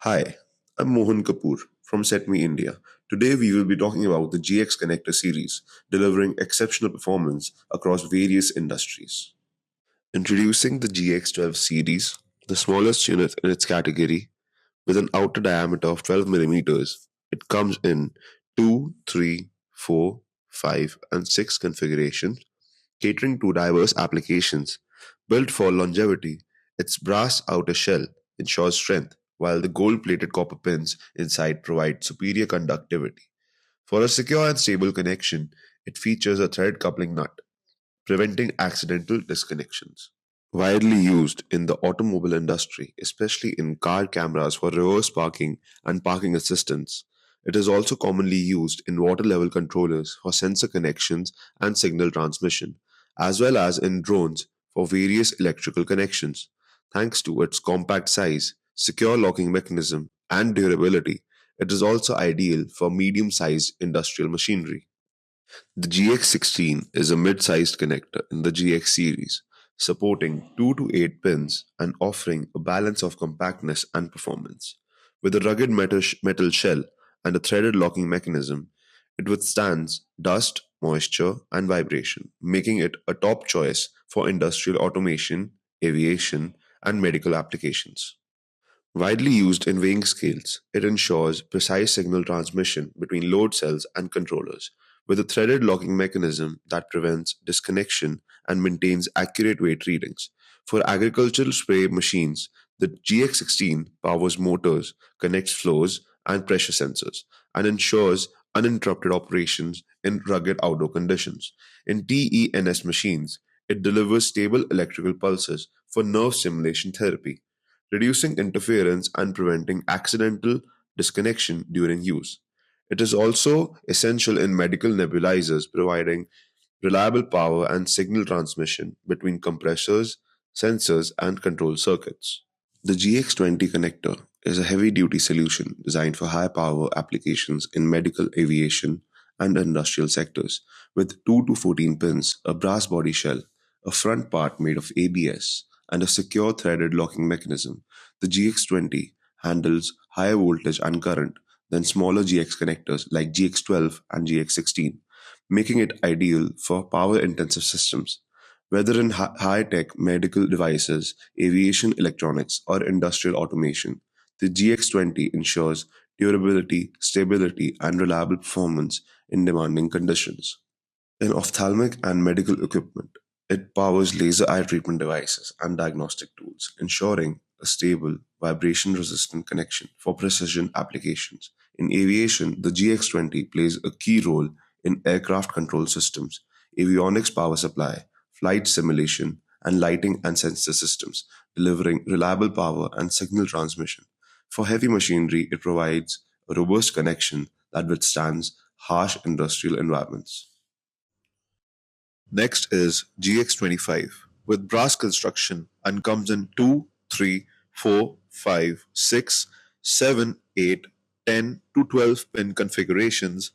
Hi, I'm Mohan Kapoor from Setmi India. Today we will be talking about the GX Connector series, delivering exceptional performance across various industries. Introducing the GX12 series, the smallest unit in its category, with an outer diameter of 12 millimeters. It comes in 2, 3, 4, 5, and 6 configurations, catering to diverse applications. Built for longevity, its brass outer shell ensures strength, while the gold plated copper pins inside provide superior conductivity. For a secure and stable connection, it features a thread coupling nut, preventing accidental disconnections. Widely used in the automobile industry, especially in car cameras for reverse parking and parking assistance. It is also commonly used in water level controllers for sensor connections and signal transmission, as well as in drones for various electrical connections. Thanks to its compact size, secure locking mechanism, and durability, it is also ideal for medium sized industrial machinery. The GX16 is a mid-sized connector in the GX series, supporting 2 to 8 pins and offering a balance of compactness and performance. With a rugged metal shell and a threaded locking mechanism, it withstands dust, moisture, and vibration, making it a top choice for industrial automation, aviation, and medical applications. Widely used in weighing scales, it ensures precise signal transmission between load cells and controllers, with a threaded locking mechanism that prevents disconnection and maintains accurate weight readings. For agricultural spray machines, the GX16 powers motors, connects flows and pressure sensors, and ensures uninterrupted operations in rugged outdoor conditions. In TENS machines, it delivers stable electrical pulses for nerve stimulation therapy, reducing interference and preventing accidental disconnection during use. It is also essential in medical nebulizers, providing reliable power and signal transmission between compressors, sensors, and control circuits. The GX20 connector is a heavy duty solution designed for high power applications in medical, aviation, and industrial sectors. With 2 to 14 pins, a brass body shell, a front part made of ABS, and a secure threaded locking mechanism, the GX20 handles higher voltage and current than smaller GX connectors like GX12 and GX16, making it ideal for power intensive systems. Whether in high tech medical devices, aviation electronics, or industrial automation, the GX20 ensures durability, stability, and reliable performance in demanding conditions. In ophthalmic and medical equipment, it powers laser eye treatment devices and diagnostic tools, ensuring a stable, vibration resistant connection for precision applications. In aviation, the GX20 plays a key role in aircraft control systems, avionics power supply, flight simulation, and lighting and sensor systems, delivering reliable power and signal transmission. For heavy machinery, it provides a robust connection that withstands harsh industrial environments. Next is GX25 with brass construction and comes in 2, 3, 4, 5, 6, 7, 8, 10 to 12 pin configurations.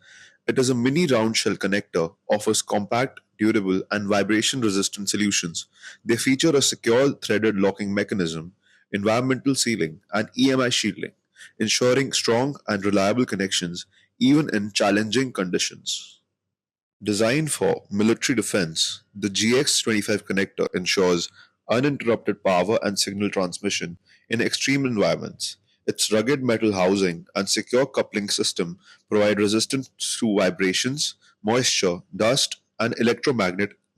It is a mini round shell connector, offers compact, durable, and vibration resistant solutions. They feature a secure threaded locking mechanism, environmental sealing, and EMI shielding, ensuring strong and reliable connections even in challenging conditions. Designed for military defense, the GX25 connector ensures uninterrupted power and signal transmission in extreme environments. Its rugged metal housing and secure coupling system provide resistance to vibrations, moisture, dust, and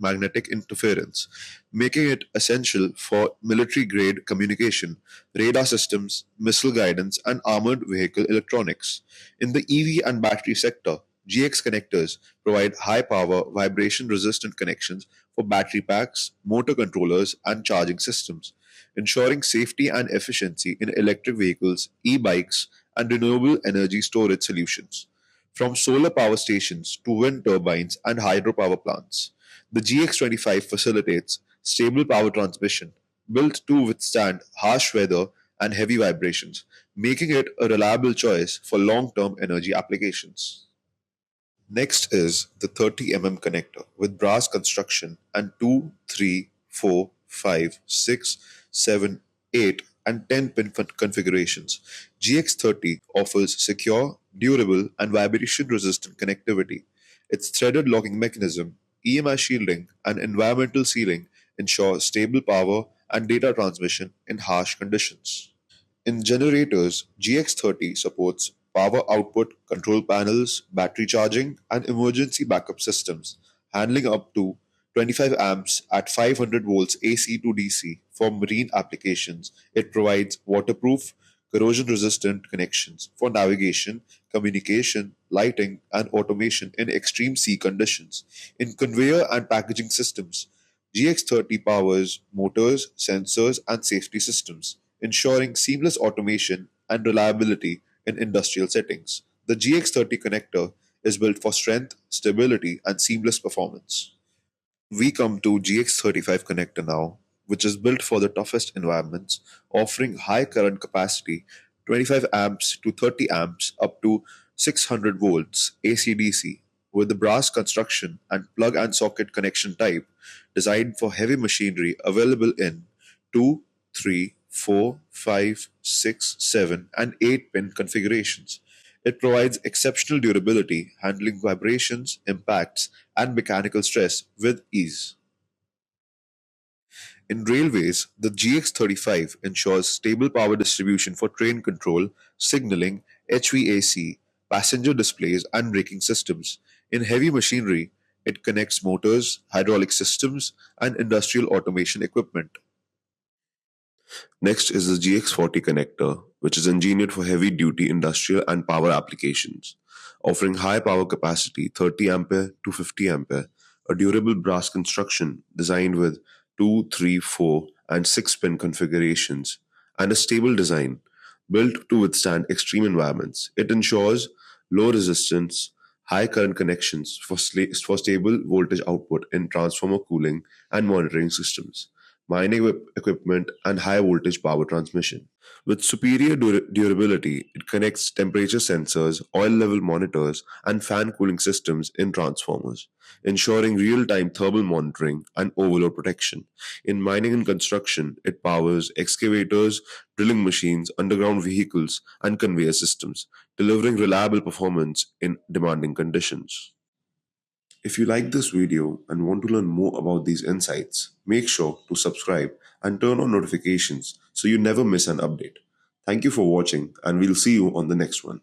magnetic interference, making it essential for military grade communication, radar systems, missile guidance, and armored vehicle electronics. In the EV and battery sector, GX connectors provide high power, vibration resistant connections for battery packs, motor controllers, and charging systems, ensuring safety and efficiency in electric vehicles, e bikes, and renewable energy storage solutions. From solar power stations to wind turbines and hydropower plants, the GX25 facilitates stable power transmission built to withstand harsh weather and heavy vibrations, making it a reliable choice for long term energy applications. Next is the 30 connector with brass construction and 2, 3, 4, 5, 6, 7, 8, and 10 pin configurations. GX30 offers secure, durable, and vibration resistant connectivity. Its threaded locking mechanism, EMI shielding, and environmental sealing ensure stable power and data transmission in harsh conditions. In generators, GX30 supports power output control panels, battery charging, and emergency backup systems, handling up to 25 amps at 500 volts AC to DC for marine applications. It provides waterproof, corrosion resistant connections for navigation, communication, lighting, and automation in extreme sea conditions. In conveyor and packaging systems, GX30 powers motors, sensors, and safety systems, ensuring seamless automation and reliability in industrial settings. The GX30 connector is built for strength, stability, and seamless performance. We come to GX35 connector now, which is built for the toughest environments, offering high current capacity 25 amps to 30 amps up to 600 volts AC/DC with the brass construction and plug and socket connection type designed for heavy machinery available in 2, 3, 4, 5, 6, 7, and 8 pin configurations. It provides exceptional durability, handling vibrations, impacts, and mechanical stress with ease. In railways, the GX35 ensures stable power distribution for train control, signaling, HVAC, passenger displays, and braking systems. In heavy machinery, it connects motors, hydraulic systems, and industrial automation equipment. Next is the GX40 connector, which is engineered for heavy duty industrial and power applications, offering high power capacity 30 ampere to 50 ampere, a durable brass construction designed with 2, 3, 4, and 6 pin configurations, and a stable design built to withstand extreme environments. It ensures low resistance, high current connections for stable voltage output in transformer cooling and monitoring systems, mining equipment, and high voltage power transmission. With superior durability, it connects temperature sensors, oil level monitors, and fan cooling systems in transformers, ensuring real time thermal monitoring and overload protection. In mining and construction, it powers excavators, drilling machines, underground vehicles, and conveyor systems, delivering reliable performance in demanding conditions. If you like this video and want to learn more about these insights, make sure to subscribe and turn on notifications so you never miss an update. Thank you for watching, and we'll see you on the next one.